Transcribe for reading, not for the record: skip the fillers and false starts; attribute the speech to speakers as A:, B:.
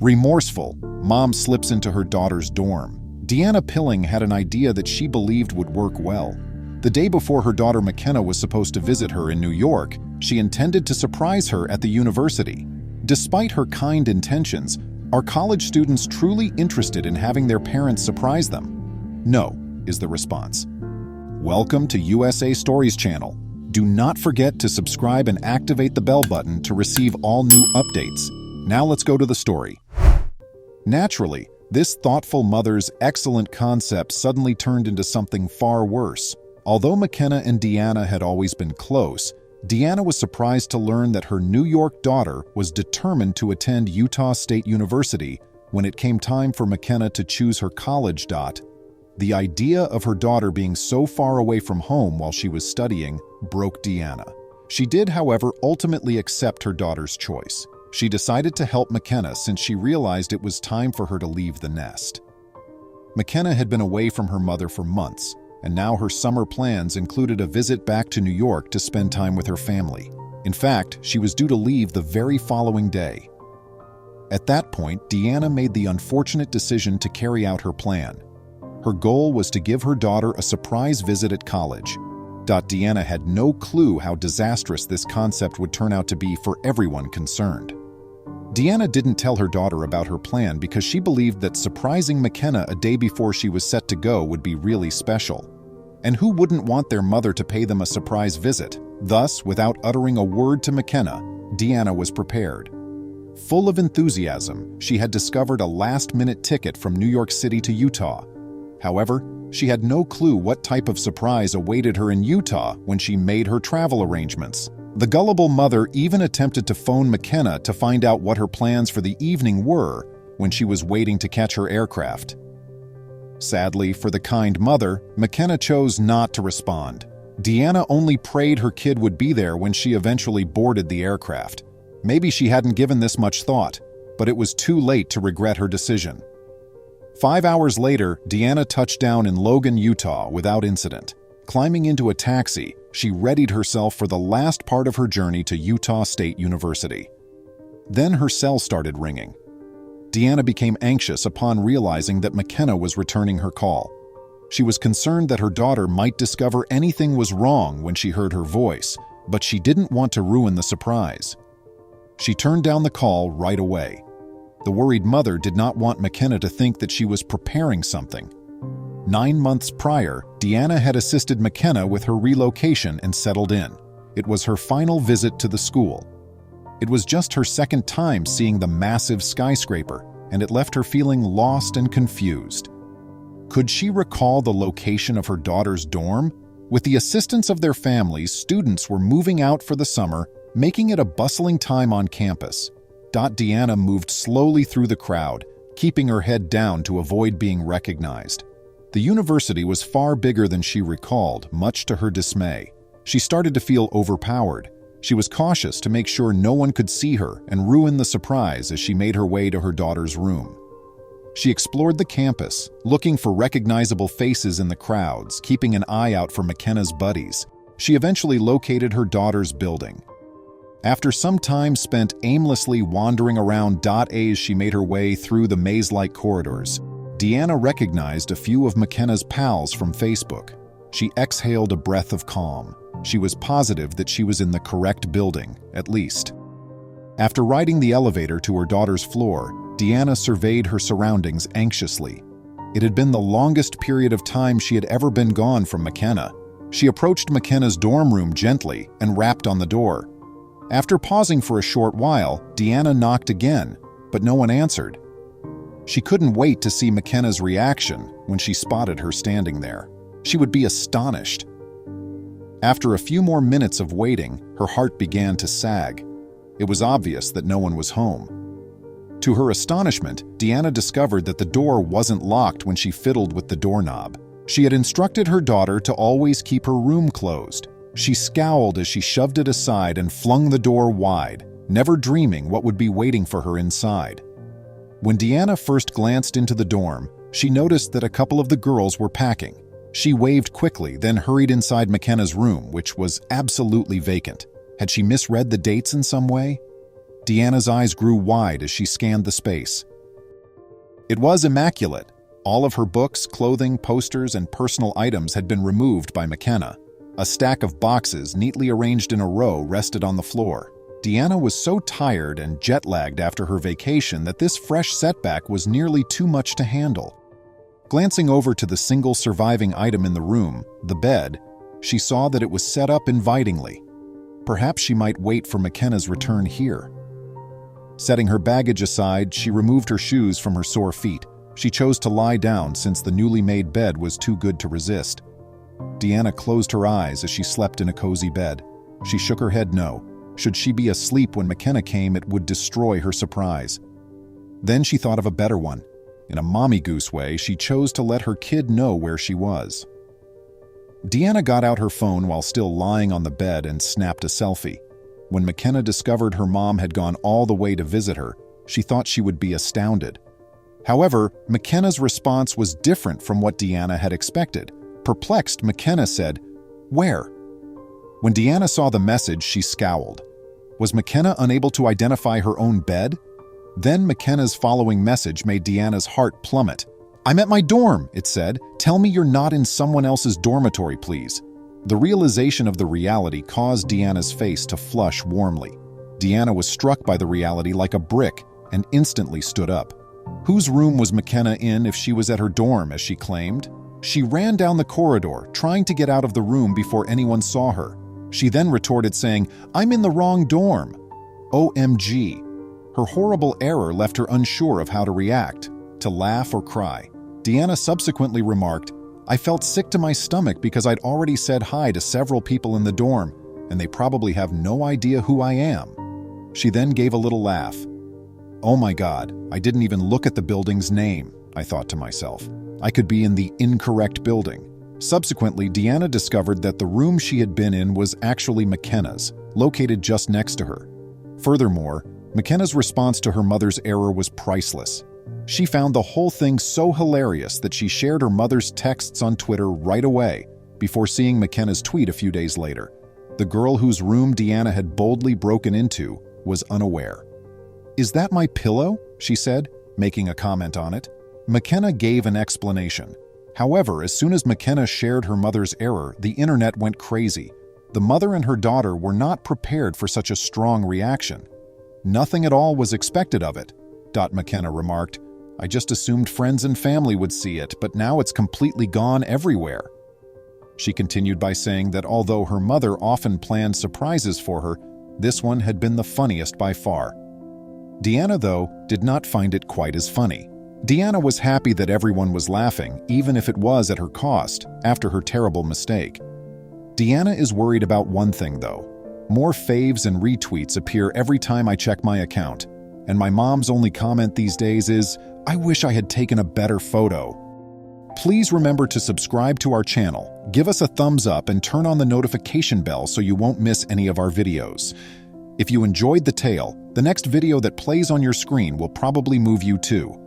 A: Remorseful, Mom slips into her daughter's dorm. Deanna Pilling had an idea that she believed would work well. The day before her daughter McKenna was supposed to visit her in New York, she intended to surprise her at the university. Despite her kind intentions, are college students truly interested in having their parents surprise them? No, is the response. Welcome to USA Stories channel. Do not forget to subscribe and activate the bell button to receive all new updates. Now let's go to the story. Naturally, this thoughtful mother's excellent concept suddenly turned into something far worse. Although McKenna and Deanna had always been close, Deanna was surprised to learn that her New York daughter was determined to attend Utah State University when it came time for McKenna to choose her college. The idea of her daughter being so far away from home while she was studying broke Deanna. She did, however, ultimately accept her daughter's choice. She decided to help McKenna since she realized it was time for her to leave the nest. McKenna had been away from her mother for months, and now her summer plans included a visit back to New York to spend time with her family. In fact, she was due to leave the very following day. At that point, Deanna made the unfortunate decision to carry out her plan. Her goal was to give her daughter a surprise visit at college. Deanna had no clue how disastrous this concept would turn out to be for everyone concerned. Deanna didn't tell her daughter about her plan because she believed that surprising McKenna a day before she was set to go would be really special. And who wouldn't want their mother to pay them a surprise visit? Thus, without uttering a word to McKenna, Deanna was prepared. Full of enthusiasm, she had discovered a last-minute ticket from New York City to Utah. However, she had no clue what type of surprise awaited her in Utah when she made her travel arrangements. The gullible mother even attempted to phone McKenna to find out what her plans for the evening were when she was waiting to catch her aircraft. Sadly, for the kind mother, McKenna chose not to respond. Deanna only prayed her kid would be there when she eventually boarded the aircraft. Maybe she hadn't given this much thought, but it was too late to regret her decision. 5 hours later, Deanna touched down in Logan, Utah without incident. Climbing into a taxi, she readied herself for the last part of her journey to Utah State University. Then her cell started ringing. Deanna became anxious upon realizing that McKenna was returning her call. She was concerned that her daughter might discover anything was wrong when she heard her voice, but she didn't want to ruin the surprise. She turned down the call right away. The worried mother did not want McKenna to think that she was preparing something. 9 months prior, Deanna had assisted McKenna with her relocation and settled in. It was her final visit to the school. It was just her second time seeing the massive skyscraper, and it left her feeling lost and confused. Could she recall the location of her daughter's dorm? With the assistance of their families, students were moving out for the summer, making it a bustling time on campus. Deanna moved slowly through the crowd, keeping her head down to avoid being recognized. The university was far bigger than she recalled, much to her dismay. She started to feel overpowered. She was cautious to make sure no one could see her and ruin the surprise as she made her way to her daughter's room. She explored the campus, looking for recognizable faces in the crowds, keeping an eye out for McKenna's buddies. She eventually located her daughter's building. After some time spent aimlessly wandering around, as she made her way through the maze-like corridors, Deanna recognized a few of McKenna's pals from Facebook. She exhaled a breath of calm. She was positive that she was in the correct building, at least. After riding the elevator to her daughter's floor, Deanna surveyed her surroundings anxiously. It had been the longest period of time she had ever been gone from McKenna. She approached McKenna's dorm room gently and rapped on the door. After pausing for a short while, Deanna knocked again, but no one answered. She couldn't wait to see McKenna's reaction when she spotted her standing there. She would be astonished. After a few more minutes of waiting, her heart began to sag. It was obvious that no one was home. To her astonishment, Deanna discovered that the door wasn't locked when she fiddled with the doorknob. She had instructed her daughter to always keep her room closed. She scowled as she shoved it aside and flung the door wide, never dreaming what would be waiting for her inside. When Deanna first glanced into the dorm, she noticed that a couple of the girls were packing. She waved quickly, then hurried inside McKenna's room, which was absolutely vacant. Had she misread the dates in some way? Deanna's eyes grew wide as she scanned the space. It was immaculate. All of her books, clothing, posters, and personal items had been removed by McKenna. A stack of boxes, neatly arranged in a row, rested on the floor. Deanna was so tired and jet-lagged after her vacation that this fresh setback was nearly too much to handle. Glancing over to the single surviving item in the room, the bed, she saw that it was set up invitingly. Perhaps she might wait for McKenna's return here. Setting her baggage aside, she removed her shoes from her sore feet. She chose to lie down since the newly made bed was too good to resist. Deanna closed her eyes as she slept in a cozy bed. She shook her head no. Should she be asleep when McKenna came, it would destroy her surprise. Then she thought of a better one. In a mommy goose way, she chose to let her kid know where she was. Deanna got out her phone while still lying on the bed and snapped a selfie. When McKenna discovered her mom had gone all the way to visit her, she thought she would be astounded. However, McKenna's response was different from what Deanna had expected. Perplexed, McKenna said, "Where?" When Deanna saw the message, she scowled. Was McKenna unable to identify her own bed? Then McKenna's following message made Deanna's heart plummet. "I'm at my dorm," it said. "Tell me you're not in someone else's dormitory, please." The realization of the reality caused Deanna's face to flush warmly. Deanna was struck by the reality like a brick and instantly stood up. Whose room was McKenna in if she was at her dorm, as she claimed? She ran down the corridor, trying to get out of the room before anyone saw her. She then retorted saying, "I'm in the wrong dorm." OMG. Her horrible error left her unsure of how to react, to laugh or cry. Deanna subsequently remarked, "I felt sick to my stomach because I'd already said hi to several people in the dorm, and they probably have no idea who I am." She then gave a little laugh. "Oh my God, I didn't even look at the building's name," I thought to myself. I could be in the incorrect building. Subsequently, Deanna discovered that the room she had been in was actually McKenna's, located just next to her. Furthermore, McKenna's response to her mother's error was priceless. She found the whole thing so hilarious that she shared her mother's texts on Twitter right away, before seeing McKenna's tweet a few days later. The girl whose room Deanna had boldly broken into was unaware. "Is that my pillow?" she said, making a comment on it. McKenna gave an explanation. However, as soon as McKenna shared her mother's error, the internet went crazy. The mother and her daughter were not prepared for such a strong reaction. "Nothing at all was expected of it," McKenna remarked. "I just assumed friends and family would see it, but now it's completely gone everywhere." She continued by saying that although her mother often planned surprises for her, this one had been the funniest by far. Deanna, though, did not find it quite as funny. Deanna was happy that everyone was laughing, even if it was at her cost, after her terrible mistake. Deanna is worried about one thing, though. More faves and retweets appear every time I check my account, and my mom's only comment these days is, "I wish I had taken a better photo." Please remember to subscribe to our channel, give us a thumbs up, and turn on the notification bell so you won't miss any of our videos. If you enjoyed the tale, the next video that plays on your screen will probably move you too.